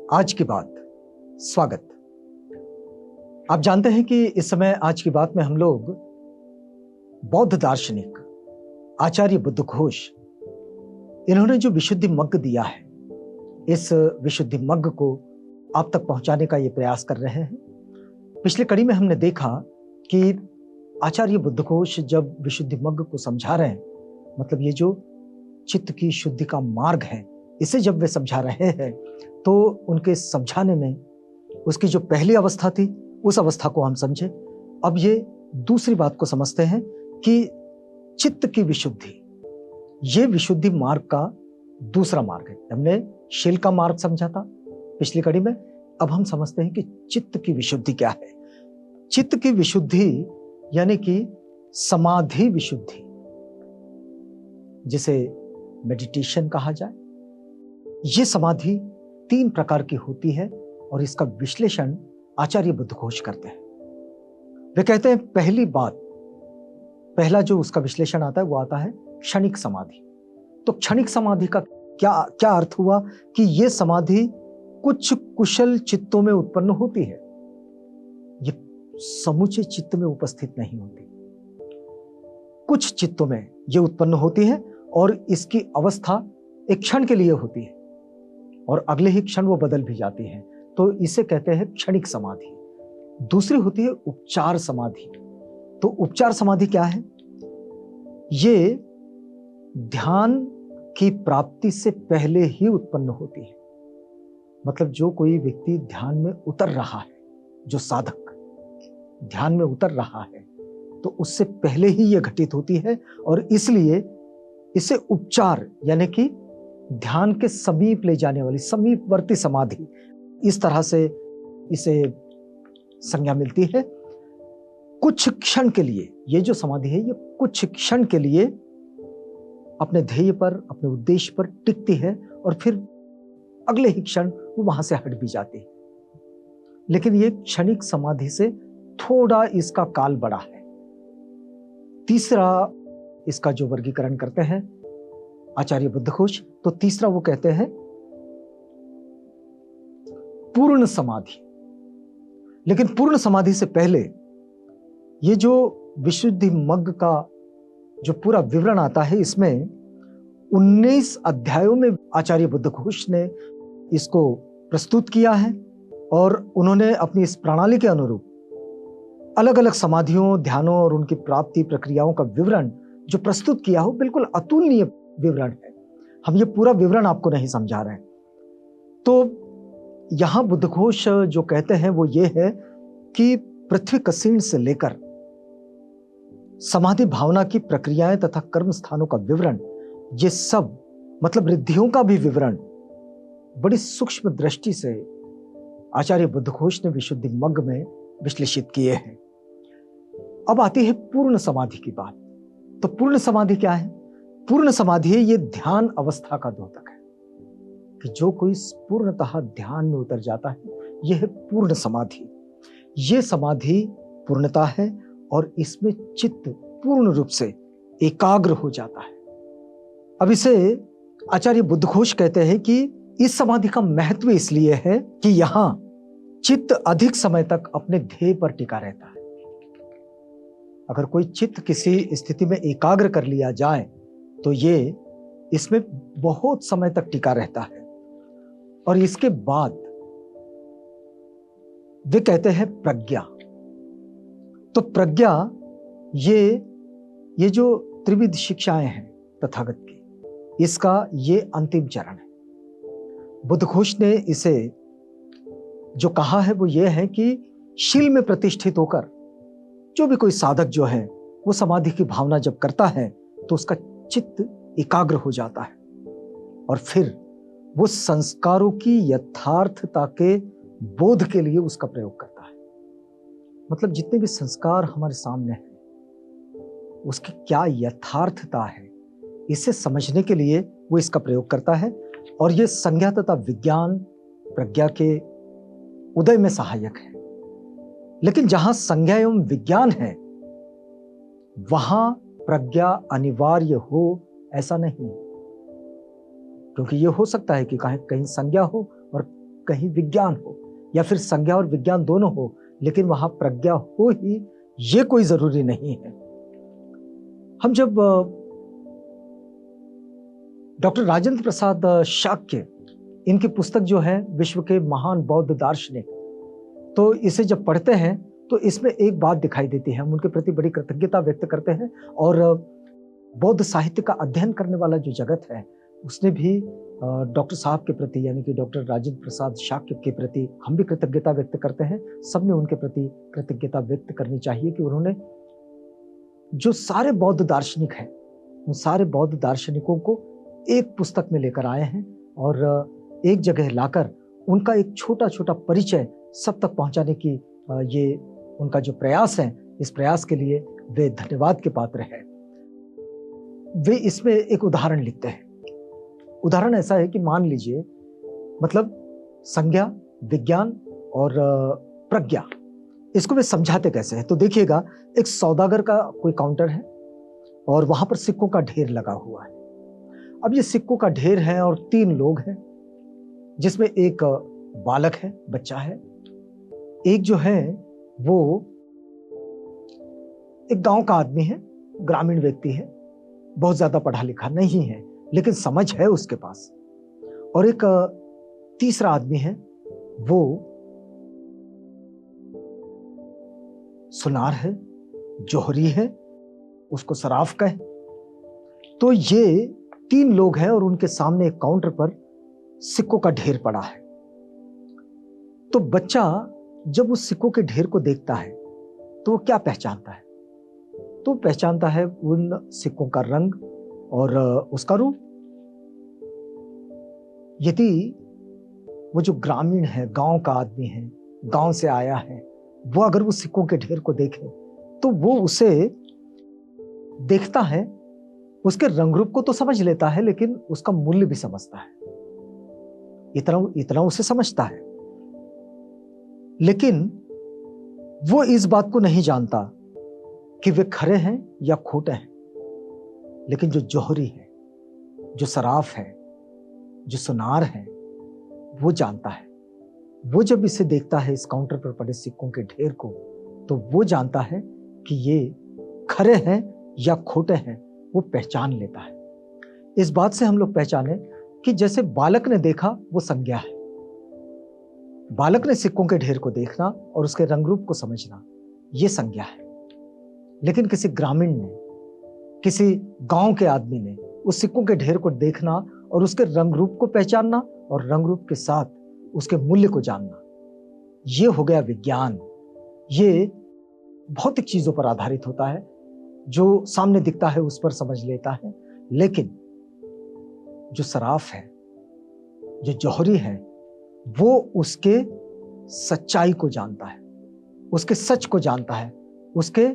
आज की बात। स्वागत। आप जानते हैं कि इस समय आज की बात में हम लोग बौद्ध दार्शनिक आचार्य बुद्धघोष, इन्होंने जो विशुद्धि मग्ग दिया है, इस विशुद्धि मग्ग को आप तक पहुंचाने का ये प्रयास कर रहे हैं। पिछले कड़ी में हमने देखा कि आचार्य बुद्धघोष जब विशुद्धि मग्ग को समझा रहे हैं, मतलब ये जो चित्त की शुद्धि का मार्ग है, इसे जब वे समझा रहे हैं तो उनके समझाने में उसकी जो पहली अवस्था थी, उस अवस्था को हम समझे। अब ये दूसरी बात को समझते हैं कि चित्त की विशुद्धि, ये विशुद्धि मार्ग का दूसरा मार्ग है। हमने शील का मार्ग समझा था पिछली कड़ी में, अब हम समझते हैं कि चित्त की विशुद्धि क्या है। चित्त की विशुद्धि यानी कि समाधि विशुद्धि, जिसे मेडिटेशन कहा जाए। ये समाधि 3 प्रकार की होती है और इसका विश्लेषण आचार्य बुद्धघोष करते हैं। वे कहते हैं पहला जो उसका विश्लेषण आता है वो आता है क्षणिक समाधि। तो क्षणिक समाधि का क्या अर्थ हुआ कि यह समाधि कुछ कुशल चित्तों में उत्पन्न होती है, ये समूचे चित्त में उपस्थित नहीं होती। कुछ चित्तों में यह उत्पन्न होती है और इसकी अवस्था एक क्षण के लिए होती है और अगले ही क्षण वो बदल भी जाती है, तो इसे कहते हैं क्षणिक समाधि। दूसरी होती है उपचार समाधि। तो उपचार समाधि क्या है? ये ध्यान की प्राप्ति से पहले ही उत्पन्न होती है। मतलब जो कोई व्यक्ति ध्यान में उतर रहा है, जो साधक ध्यान में उतर रहा है, तो उससे पहले ही यह घटित होती है और इसलिए इसे उपचार यानी कि ध्यान के समीप ले जाने वाली समीपवर्ती समाधि, इस तरह से इसे संज्ञा मिलती है। कुछ क्षण के लिए ये जो समाधि है, ये कुछ क्षण के लिए अपने ध्येय पर, अपने उद्देश्य पर टिकती है और फिर अगले ही क्षण वो वहां से हट भी जाती है। लेकिन ये क्षणिक समाधि से थोड़ा इसका काल बड़ा है। तीसरा इसका जो वर्गीकरण करते हैं आचार्य बुद्धघोष, तो तीसरा वो कहते हैं पूर्ण समाधि। लेकिन पूर्ण समाधि से पहले ये जो विशुद्धि मग्ग का जो पूरा विवरण आता है, इसमें 19 अध्यायों में आचार्य बुद्धघोष ने इसको प्रस्तुत किया है और उन्होंने अपनी इस प्रणाली के अनुरूप अलग अलग समाधियों, ध्यानों और उनकी प्राप्ति प्रक्रियाओं का विवरण जो प्रस्तुत किया हो, बिल्कुल अतुलनीय विवरण है। हम ये पूरा विवरण आपको नहीं समझा रहे हैं। तो यहां बुद्धघोष जो कहते हैं वो ये है कि पृथ्वी कसीण से लेकर समाधि भावना की प्रक्रियाएं तथा कर्म स्थानों का विवरण, ये सब मतलब रिद्धियों का भी विवरण बड़ी सूक्ष्म दृष्टि से आचार्य बुद्धघोष ने विशुद्धि मग्ग में विश्लेषित किए हैं। अब आती है पूर्ण समाधि की बात। तो पूर्ण समाधि क्या है? पूर्ण समाधि ये ध्यान अवस्था का द्योतक है कि जो कोई पूर्णतः ध्यान में उतर जाता है, यह है पूर्ण समाधि। यह समाधि पूर्णता है और इसमें चित्त पूर्ण रूप से एकाग्र हो जाता है। अब इसे आचार्य बुद्धघोष कहते हैं कि इस समाधि का महत्व इसलिए है कि यहां चित्त अधिक समय तक अपने ध्येय पर टिका रहता है। अगर कोई चित्त किसी स्थिति में एकाग्र कर लिया जाए तो ये इसमें बहुत समय तक टिका रहता है और इसके बाद वे कहते हैं प्रज्ञा। तो प्रज्ञा ये जो त्रिविध शिक्षाएं हैं तथागत की, इसका ये अंतिम चरण है। बुद्धघोष ने इसे जो कहा है वो ये है कि शील में प्रतिष्ठित होकर जो भी कोई साधक जो है वो समाधि की भावना जब करता है तो उसका चित्त एकाग्र हो जाता है और फिर वो संस्कारों की यथार्थता के बोध के लिए उसका प्रयोग करता है। मतलब जितने भी संस्कार हमारे सामने हैं उसकी क्या यथार्थता है, इसे समझने के लिए वो इसका प्रयोग करता है और ये संज्ञा तथा विज्ञान प्रज्ञा के उदय में सहायक है। लेकिन जहां संज्ञा एवं विज्ञान है वहां प्रज्ञा अनिवार्य हो ऐसा नहीं, क्योंकि यह हो सकता है कि कहीं संज्ञा हो और कहीं विज्ञान हो या फिर संज्ञा और विज्ञान दोनों हो, लेकिन वहां प्रज्ञा हो ही, ये कोई जरूरी नहीं है। हम जब डॉक्टर राजेंद्र प्रसाद शाक्य, इनकी पुस्तक जो है विश्व के महान बौद्ध दार्शनिक, तो इसे जब पढ़ते हैं तो इसमें एक बात दिखाई देती है। हम उनके प्रति बड़ी कृतज्ञता व्यक्त करते हैं और बौद्ध साहित्य का अध्ययन करने वाला जो जगत है उसने भी डॉक्टर साहब के प्रति, यानी कि डॉक्टर राजेंद्र प्रसाद शाक्य के प्रति हम भी कृतज्ञता व्यक्त करते हैं। सबने उनके प्रति कृतज्ञता व्यक्त करनी चाहिए कि उन्होंने जो सारे बौद्ध दार्शनिक हैं उन सारे बौद्ध दार्शनिकों को एक पुस्तक में लेकर आए हैं और एक जगह लाकर उनका एक छोटा छोटा परिचय सब तक पहुंचाने की ये उनका जो प्रयास है, इस प्रयास के लिए वे धन्यवाद के पात्र हैं। वे इसमें एक उदाहरण लिखते हैं। उदाहरण ऐसा है कि मान लीजिए, मतलब संज्ञा, विज्ञान और प्रज्ञा, इसको वे समझाते कैसे हैं। तो देखिएगा, एक सौदागर का कोई काउंटर है और वहां पर सिक्कों का ढेर लगा हुआ है। अब ये सिक्कों का ढेर है और 3 लोग हैं, जिसमें एक बालक है, बच्चा है, एक जो है वो एक गांव का आदमी है, ग्रामीण व्यक्ति है, बहुत ज्यादा पढ़ा लिखा नहीं है लेकिन समझ है उसके पास, और एक तीसरा आदमी है, वो सुनार है, जौहरी है, उसको सराफ कहे। तो ये 3 लोग हैं और उनके सामने एक काउंटर पर सिक्कों का ढेर पड़ा है। तो बच्चा जब उस सिक्कों के ढेर को देखता है तो वो क्या पहचानता है? तो पहचानता है उन सिक्कों का रंग और उसका रूप। यदि वो जो ग्रामीण है, गांव का आदमी है, गांव से आया है, वो अगर उस सिक्कों के ढेर को देखे तो वो उसे देखता है, उसके रंग रूप को तो समझ लेता है लेकिन उसका मूल्य भी समझता है, इतना उसे समझता है। लेकिन वो इस बात को नहीं जानता कि वे खरे हैं या खोटे हैं। लेकिन जो जौहरी है, जो सराफ है, जो सुनार है, वो जानता है। वो जब इसे देखता है, इस काउंटर पर पड़े सिक्कों के ढेर को, तो वो जानता है कि ये खरे हैं या खोटे हैं, वो पहचान लेता है। इस बात से हम लोग पहचाने कि जैसे बालक ने देखा वो संज्ञा है, बालक ने सिक्कों के ढेर को देखना और उसके रंग रूप को समझना, ये संज्ञा है। लेकिन किसी ग्रामीण ने, किसी गांव के आदमी ने उस सिक्कों के ढेर को देखना और उसके रंग रूप को पहचानना और रंग रूप के साथ उसके मूल्य को जानना, ये हो गया विज्ञान। ये भौतिक चीजों पर आधारित होता है, जो सामने दिखता है उस पर समझ लेता है। लेकिन जो सराफ है, जो जौहरी है, वो उसके सच्चाई को जानता है, उसके सच को जानता है, उसके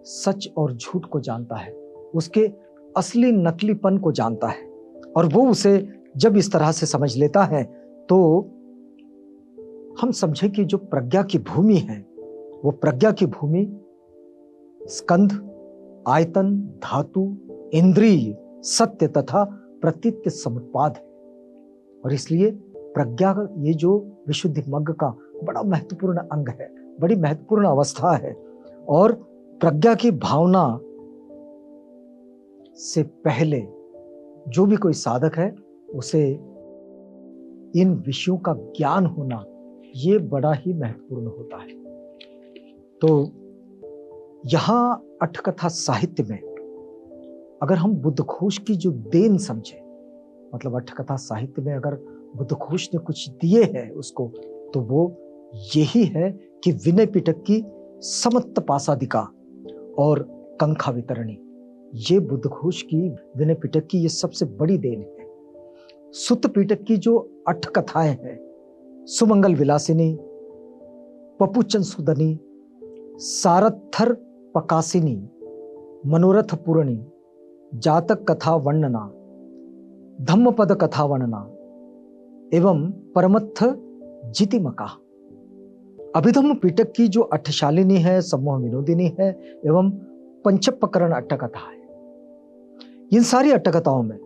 सच और झूठ को जानता है, उसके असली नकलीपन को जानता है। और वो उसे जब इस तरह से समझ लेता है तो हम समझे कि जो प्रज्ञा की भूमि है, वो प्रज्ञा की भूमि स्कंध, आयतन, धातु, इंद्रिय, सत्य तथा प्रतीत समुत्पाद है। और इसलिए प्रज्ञा, ये जो विशुद्धि मग्ग का बड़ा महत्वपूर्ण अंग है, बड़ी महत्वपूर्ण अवस्था है। और प्रज्ञा की भावना से पहले जो भी कोई साधक है, उसे इन विषयों का ज्ञान होना ये बड़ा ही महत्वपूर्ण होता है। तो यहां अट्ठकथा साहित्य में अगर हम बुद्धघोष की जो देन समझे, मतलब अट्ठकथा साहित्य में अगर बुद्धघोष ने कुछ दिए हैं उसको, तो वो यही है कि विनय पिटक की समत्त पासादिका और कंखा वितरणी, ये बुद्धघोष की, विनय पिटक की ये सबसे बड़ी देन है। सुत्त पिटक की जो 8 कथाएं हैं, सुमंगल विलासिनी, पपुचन सुदनी, सारथर पकासिनी, मनोरथ पूर्णी, जातक कथा वर्णना, धम्मपद कथा वर्णना एवं परमत्थ जितिमका। अभिधम्म पिटक की जो अठशालिनी है, सम्मोह विनोदिनी है एवं पंचप्रकरण अट्टकथा है। इन सारी अट्टकथाओं में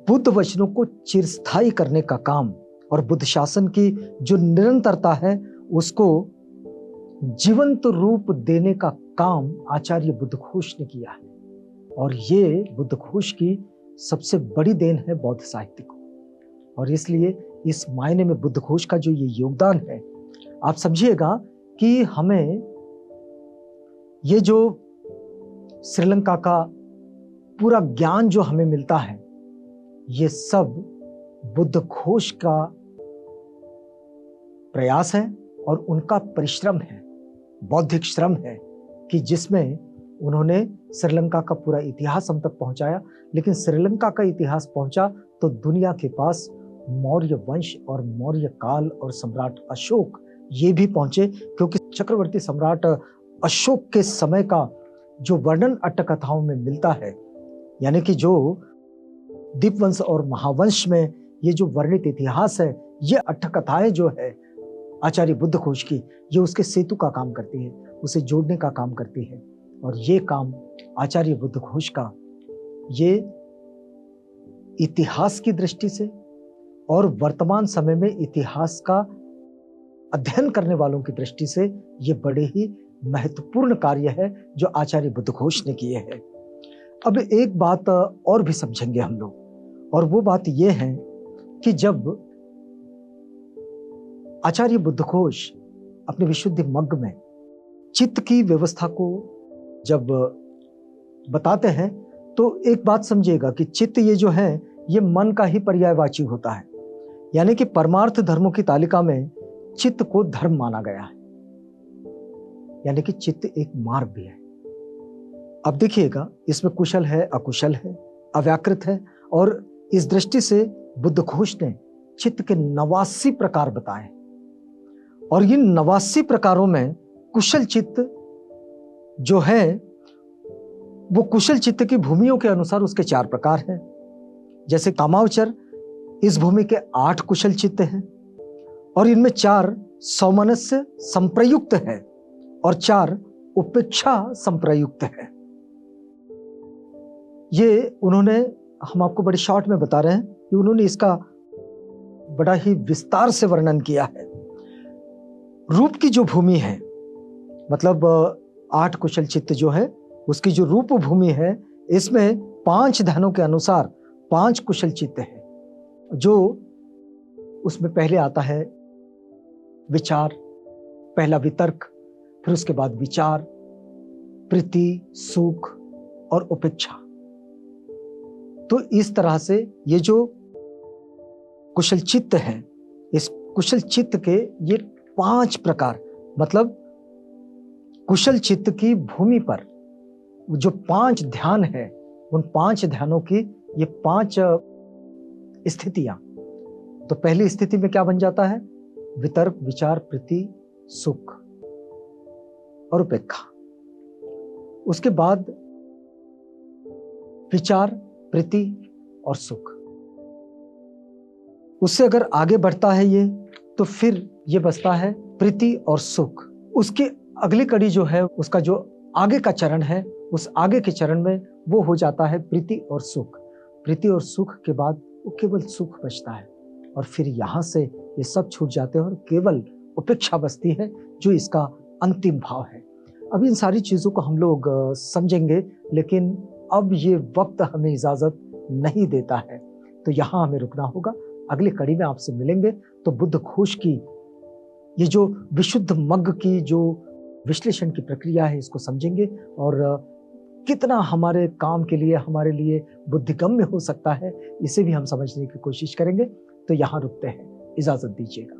बुद्ध वचनों को चिरस्थायी करने का काम और बुद्ध शासन की जो निरंतरता है उसको जीवंत रूप देने का काम आचार्य बुद्धघोष ने किया है। और ये बुद्धघोष की सबसे बड़ी देन है बौद्ध साहित्य को। और इसलिए इस मायने में बुद्धघोष का जो ये योगदान है, आप समझिएगा कि हमें ये जो श्रीलंका का पूरा ज्ञान जो हमें मिलता है, ये सब बुद्धघोष का प्रयास है और उनका परिश्रम है, बौद्धिक श्रम है, कि जिसमें उन्होंने श्रीलंका का पूरा इतिहास हम तक पहुंचाया। लेकिन श्रीलंका का इतिहास पहुंचा तो दुनिया के पास मौर्य वंश और मौर्य काल और सम्राट अशोक ये भी पहुंचे, क्योंकि चक्रवर्ती सम्राट अशोक के समय का जो वर्णन अट्टकथाओं में मिलता है, यानी कि जो दीपवंश और महावंश में ये जो वर्णित इतिहास है, ये अट्टकथाएं जो है आचार्य बुद्धघोष की, ये उसके सेतु का काम करती है, उसे जोड़ने का काम करती है। और ये काम आचार्य बुद्धघोष का, ये इतिहास की दृष्टि से और वर्तमान समय में इतिहास का अध्ययन करने वालों की दृष्टि से ये बड़े ही महत्वपूर्ण कार्य है जो आचार्य बुद्धघोष ने किए हैं। अब एक बात और भी समझेंगे हम लोग, और वो बात ये है कि जब आचार्य बुद्धघोष अपने विशुद्धि मग्ग में चित्त की व्यवस्था को जब बताते हैं, तो एक बात समझिएगा कि चित्त ये जो है, ये मन का ही पर्यायवाची होता है। यानी कि परमार्थ धर्मों की तालिका में चित्त को धर्म माना गया है, यानी कि चित्त एक मार्ग भी है। अब देखिएगा, इसमें कुशल है, अकुशल है, अव्याकृत है, और इस दृष्टि से बुद्धघोष ने चित्त के 89 प्रकार बताए। और इन 89 प्रकारों में कुशल चित्त जो है, वो कुशल चित्त की भूमियों के अनुसार उसके 4 प्रकार हैं। जैसे कामावचर, इस भूमि के 8 कुशल चित्त हैं, और इनमें 4 सौमनस्य संप्रयुक्त है और 4 उपेक्षा संप्रयुक्त है। ये उन्होंने, हम आपको बड़े शॉर्ट में बता रहे हैं कि उन्होंने इसका बड़ा ही विस्तार से वर्णन किया है। रूप की जो भूमि है, मतलब 8 कुशल चित्त जो है, उसकी जो रूप भूमि है, इसमें 5 ध्यानों के अनुसार 5 कुशल चित्त है। जो उसमें पहले आता है विचार, पहला वितर्क, फिर उसके बाद विचार, प्रीति, सुख और उपेक्षा। तो इस तरह से ये जो कुशल चित्त है, इस कुशल चित्त के ये 5 प्रकार, मतलब कुशल चित्त की भूमि पर जो 5 ध्यान है, उन 5 ध्यानों की ये 5 स्थितियां। तो पहली स्थिति में क्या बन जाता है? वितर्क, विचार, प्रीति, सुख और उपेक्षा। उसके बाद विचार, प्रीति और सुख। उससे अगर आगे बढ़ता है ये, तो फिर ये बचता है प्रीति और सुख। उसकी अगली कड़ी जो है, उसका जो आगे का चरण है, उस आगे के चरण में वो हो जाता है प्रीति और सुख। प्रीति और सुख के बाद वो केवल सुख बचता है, और फिर यहाँ से ये सब छूट जाते हैं और केवल उपेक्षा बचती है, जो इसका अंतिम भाव है। अब इन सारी चीज़ों को हम लोग समझेंगे, लेकिन अब ये वक्त हमें इजाज़त नहीं देता है, तो यहाँ हमें रुकना होगा। अगली कड़ी में आपसे मिलेंगे तो बुद्धघोष की ये जो विशुद्ध मग्ग की जो विश्लेषण की प्रक्रिया है, इसको समझेंगे, और कितना हमारे काम के लिए, हमारे लिए बुद्धिगम्य हो सकता है, इसे भी हम समझने की कोशिश करेंगे। तो यहाँ रुकते हैं, इजाज़त दीजिएगा।